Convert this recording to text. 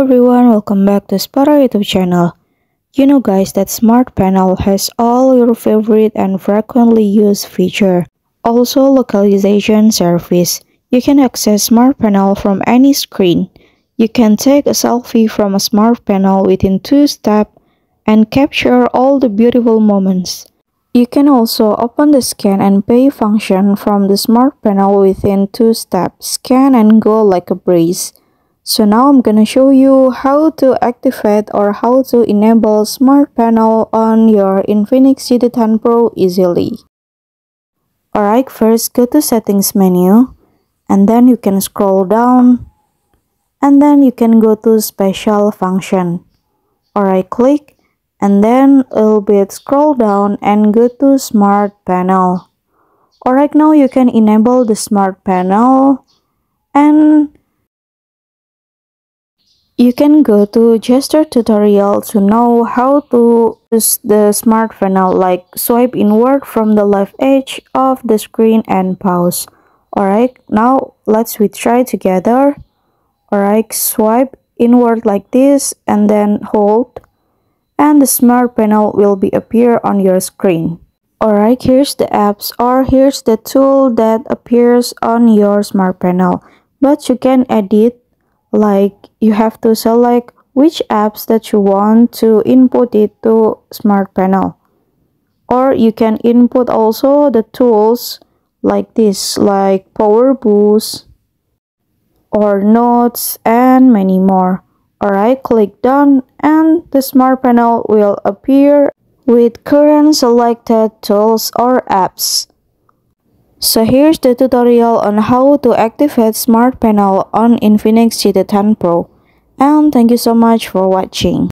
everyone, welcome back to Spara YouTube channel. You know guys that Smart Panel has all your favorite and frequently used feature. Also localization service. You can access Smart Panel from any screen. You can take a selfie from a Smart Panel within 2 steps and capture all the beautiful moments. You can also open the scan and pay function from the Smart Panel within 2 steps. Scan and go like a breeze. So now I'm gonna show you how to activate or how to enable Smart Panel on your Infinix GT10 Pro easily. Alright, first go to settings menu and then you can scroll down and then you can go to special function. Alright, click and then a little bit scroll down and go to Smart Panel. Alright, now you can enable the Smart Panel and you can go to gesture tutorial to know how to use the Smart Panel, like swipe inward from the left edge of the screen and pause. Alright, now let's try together. Alright, swipe inward like this and then hold and the Smart Panel will be appear on your screen. Alright, here's the apps or here's the tool that appears on your Smart Panel, but you can edit. Like you have to select which apps that you want to input it to Smart Panel, or you can input also the tools like this, like Power Boost or Notes and many more. Alright, click done and the Smart Panel will appear with current selected tools or apps. So here's the tutorial on how to activate Smart Panel on Infinix GT10 Pro, and thank you so much for watching.